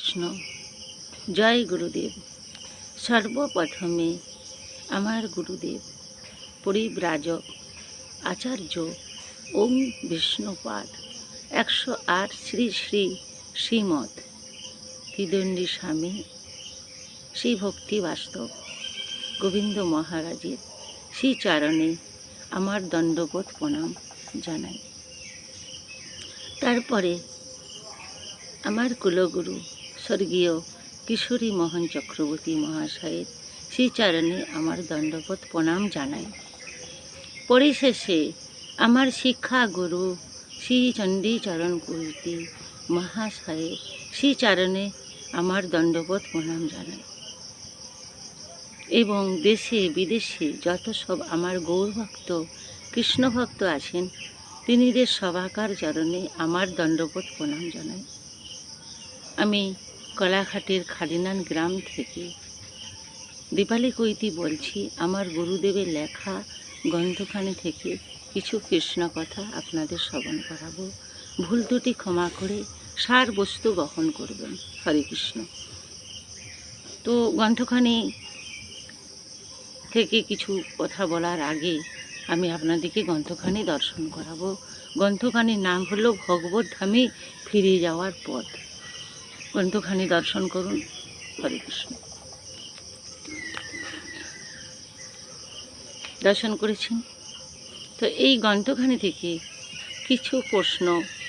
কৃষ্ণ। জয় গুরুদেব। সর্বপ্রথমে আমার গুরুদেব পরিব্রাজক আচার্য ওম বিষ্ণুপাদ 108 শ্রী শ্রী শ্রীমৎ হৃদণ্ডী স্বামী শ্রী ভক্তি বাস্তব গোবিন্দ মহারাজের শ্রীচরণে আমার দণ্ডবোধ প্রণাম জানাই। তারপরে আমার কুলগুরু স্বর্গীয় কিশোরী মোহন চক্রবর্তী মহাশয়ের শ্রীচরণে আমার দণ্ডবোধ প্রণাম জানাই। পরিশেষে আমার শিক্ষা গুরু শ্রী চণ্ডীচরণ কীর্তি মহাশয়ের শ্রীচরণে আমার দণ্ডবোধ প্রণাম জানাই। এবং দেশে বিদেশে যত সব আমার গৌরভক্ত কৃষ্ণভক্ত আছেন তিনিদের সবাকার চরণে আমার দণ্ডবোধ প্রণাম জানাই। আমি কলাঘাটের খালিনান গ্রাম থেকে দীপালি কৈতি বলছি। আমার গুরুদেবের লেখা গ্রন্থখানি থেকে কিছু কৃষ্ণ কথা আপনাদের শ্রবণ করাবো। ভুল ত্রুটি ক্ষমা করে সার বস্তু গ্রহণ করবেন। হরে কৃষ্ণ। তো গ্রন্থখানি থেকে কিছু কথা বলার আগে আমি আপনাদেরকে গ্রন্থখানি দর্শন করাবো। গ্রন্থখানির নাম হলো ভগবত ধামে ফিরে যাওয়ার পথ। গ্রন্থখানি দর্শন করুন। হরে কৃষ্ণ। দর্শন করেছেন তো এই গ্রন্থখানি থেকে কিছু প্রশ্ন,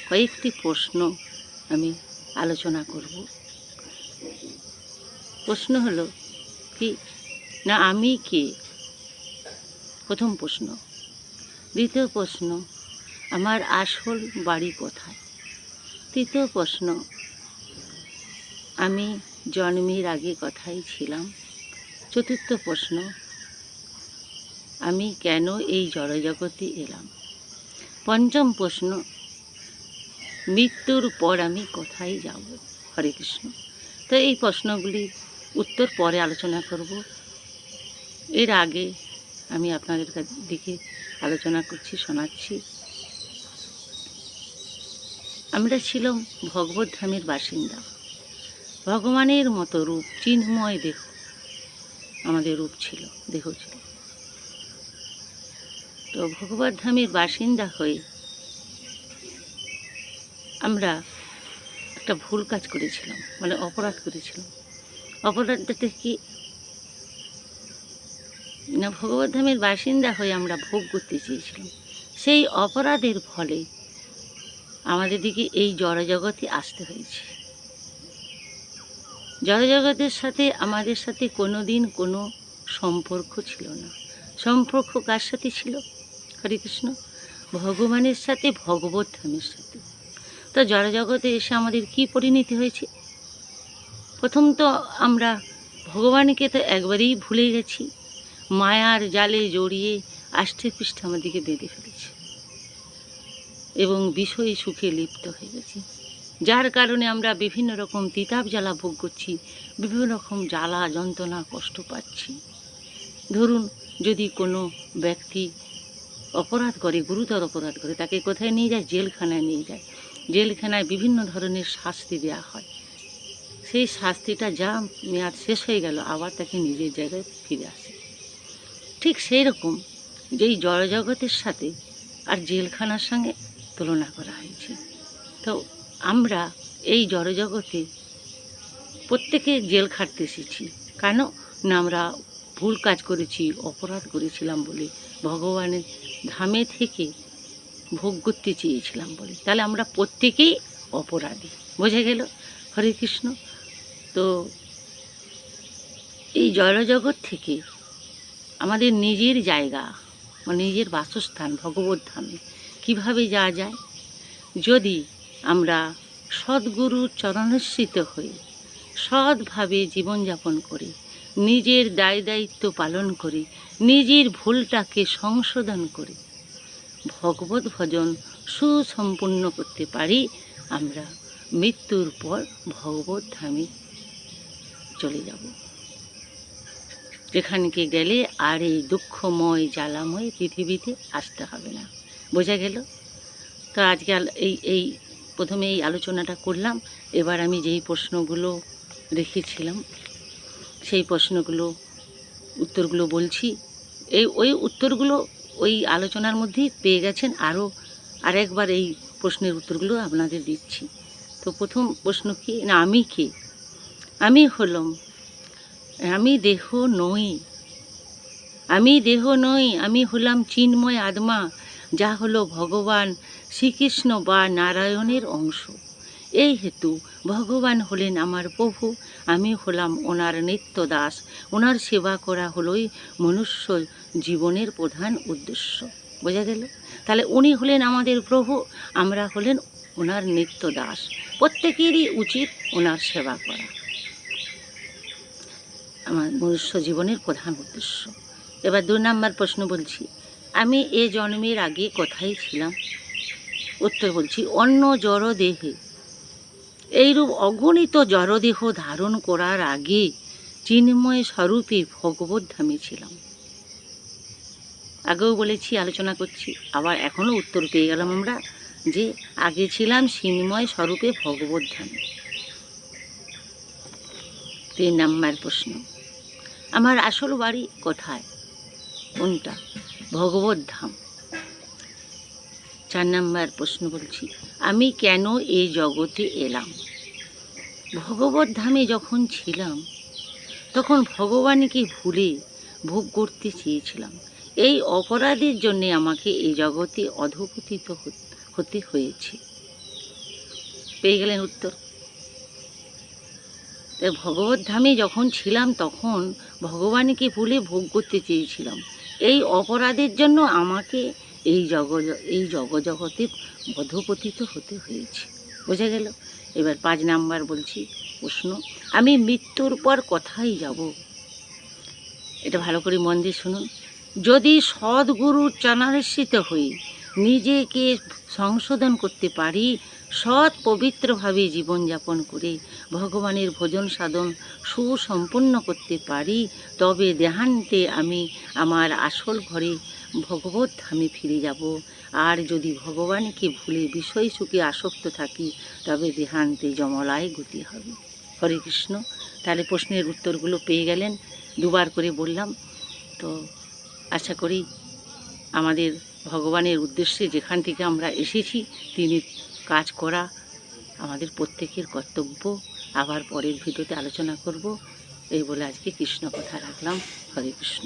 কয়েকটি প্রশ্ন আমি আলোচনা করব। প্রশ্ন হলো কি না আমি কে, প্রথম প্রশ্ন। দ্বিতীয় প্রশ্ন, আমার আসল বাড়ি কোথায়। তৃতীয় প্রশ্ন, আমি জন্মের আগে কোথায় ছিলাম। চতুর্থ প্রশ্ন, আমি কেন এই জড়জগতে এলাম। পঞ্চম প্রশ্ন, মৃত্যুর পর আমি কোথায় যাব। হরে কৃষ্ণ। তো এই প্রশ্নগুলির উত্তর পরে আলোচনা করব। এর আগে আমি আপনাদের দিকে আলোচনা করছি, শোনাচ্ছি। আমরা ছিলাম ভগবত ধামের বাসিন্দা। ভগবানের মতো রূপ, চিন্ময় দেহ আমাদের রূপ ছিল, দেহ ছিল। তো ভগবত ধামের বাসিন্দা হয়ে আমরা একটা ভুল কাজ করেছিলাম, মানে অপরাধ করেছিলাম। অপরাধটা কি না, ভগবত ধামের বাসিন্দা হয়ে আমরা ভোগ করতে চেয়েছিলাম। সেই অপরাধের ফলে আমাদের দিকে এই জড়জগতে আসতে হয়েছে। জড়জগতের সাথে আমাদের সাথে কোনো দিন কোনো সম্পর্ক ছিল না। সম্পর্ক কার সাথে ছিল। হরে কৃষ্ণ। ভগবানের সাথে, ভগবত ধামের সাথে। তো জড়জগতে এসে আমাদের কি পরিণতি হয়েছে। প্রথম তো আমরা ভগবানকে তো একবারেই ভুলে গেছি। মায়ার জালে জড়িয়ে আষ্টে পৃষ্ঠে আমাদেরকে বেঁধে ফেলেছে এবং বিষয় সুখে লিপ্ত হয়ে গেছি। যার কারণে আমরা বিভিন্ন রকম তিতাব জ্বালা ভোগ করছি, বিভিন্ন রকম জ্বালা যন্ত্রণা কষ্ট পাচ্ছি। ধরুন যদি কোনো ব্যক্তি অপরাধ করে, গুরুতর অপরাধ করে, তাকে কোথায় নিয়ে যায়, জেলখানায় নিয়ে যায়। জেলখানায় বিভিন্ন ধরনের শাস্তি দেওয়া হয়। সেই শাস্তিটা যা মেয়াদ শেষ হয়ে গেল আবার তাকে নিজের জায়গায় ফিরে আসে। ঠিক সেই রকম যেই জড়জগতের সাথে আর জেলখানার সঙ্গে তুলনা করা হয়েছে। তো আমরা এই জড়জগতে প্রত্যেকে জেল খাটতে এসেছি। কেন না আমরা ভুল কাজ করেছি, অপরাধ করেছিলাম বলে, ভগবানের ধামে থেকে ভোগ করতে চেয়েছিলাম বলে। তাহলে আমরা প্রত্যেকেই অপরাধী। বোঝা গেল। হরে কৃষ্ণ। তো এই জড়জগৎ থেকে আমাদের নিজের জায়গা, নিজের বাসস্থান ভগবত ধামে কীভাবে যাওয়া যায়। যদি আমরা সদ্গুরুর চরণাশ্রিত হয়ে সৎভাবে জীবনযাপন করে, নিজের দায় দায়িত্ব পালন করে, নিজের ভুলটাকে সংশোধন করে ভগবত ভজন সুসম্পূর্ণ করতে পারি, আমরা মৃত্যুর পর ভগবত ধামে চলে যাব, যেখানকে গেলে আর এই দুঃখময় জ্বালাময় পৃথিবীতে আসতে হবে না। বোঝা গেল। তো আজকাল এই প্রথমে এই আলোচনাটা করলাম। এবার আমি যেই প্রশ্নগুলো রেখেছিলাম সেই প্রশ্নগুলো উত্তরগুলো বলছি। ওই উত্তরগুলো ওই আলোচনার মধ্যেই পেয়ে গেছেন। আরেকবার এই প্রশ্নের উত্তরগুলো আপনাদের দিচ্ছি। তো প্রথম প্রশ্ন কি না, আমি কে? আমি হলাম, আমি দেহ নই, আমি দেহ নই, আমি হলাম চিন্ময় আত্মা, যা হলো ভগবান শ্রীকৃষ্ণ বা নারায়ণের অংশ। এই হেতু ভগবান হলেন আমার প্রভু, আমি হলাম ওনার নিত্য দাস। ওনার সেবা করা হলোই মনুষ্য জীবনের প্রধান উদ্দেশ্য। বোঝা গেল? তাহলে উনি হলেন আমাদের প্রভু, আমরা হলেন ওনার নিত্য দাস। প্রত্যেকেরই উচিত ওনার সেবা করা, আমার মনুষ্য জীবনের প্রধান উদ্দেশ্য। এবার 2 নম্বর প্রশ্ন বলছি, আমি এ জন্মের আগে কোথায় ছিলাম? উত্তর বলছি, অন্য জড় দেহে। এইরূপ অগণিত জড়দেহ ধারণ করার আগে চিন্ময় স্বরূপে ভগবত ধামে ছিলাম। আগেও বলেছি, আলোচনা করছি, আবার এখনও উত্তর পেয়ে গেলাম আমরা যে আগে ছিলাম চিন্ময় স্বরূপে ভগবত ধামে। 3 নম্বর প্রশ্ন, আমার আসল বাড়ি কোথায়? কোনটা? ভগবত ধাম। 4 নম্বর প্রশ্ন বলছি, আমি কেন এই জগতে এলাম? ভগবত ধামে যখন ছিলাম তখন ভগবানকে ভুলে ভোগ করতে চেয়েছিলাম। এই অপরাধের জন্যে আমাকে এই জগতে অধঃপতিত হতে হয়েছে। পেয়ে গেলেন উত্তর? ভগবত ধামে যখন ছিলাম তখন ভগবানকে ভুলে ভোগ করতে চেয়েছিলাম। এই অপরাধের জন্য আমাকে এই জগতে অধঃপতিত হতে হয়েছে। বোঝা গেল? এবার 5 নাম্বার বলছি প্রশ্ন, আমি মৃত্যুর পর কোথায় যাব? এটা ভালো করে মন দিয়ে শুনুন। যদি সদ্গুরুর চরণাশ্রিত হই, নিজেকে সংশোধন করতে পারি, সৎ পবিত্রভাবে জীবনযাপন করে ভগবানের ভজন সাধন সুসম্পন্ন করতে পারি, তবে দেহান্তে আমি আমার আসল ঘরে ভগবত ধামে ফিরে যাব। আর যদি ভগবানকে ভুলে বিষয় সুখে আসক্ত থাকি, তবে দেহান্তে যমলায় গতি হবে। হরে কৃষ্ণ। তাহলে প্রশ্নের উত্তরগুলো পেয়ে গেলেন, 2 বার করে বললাম। তো আশা করি আমাদের ভগবানের উদ্দেশ্যে যেখান থেকে আমরা এসেছি তিনি কাজ করা আমাদের প্রত্যেকের কর্তব্য। আবার পরের ভিডিওতে আলোচনা করব। এই বলে আজকে কৃষ্ণ কথা রাখলাম। হরে কৃষ্ণ।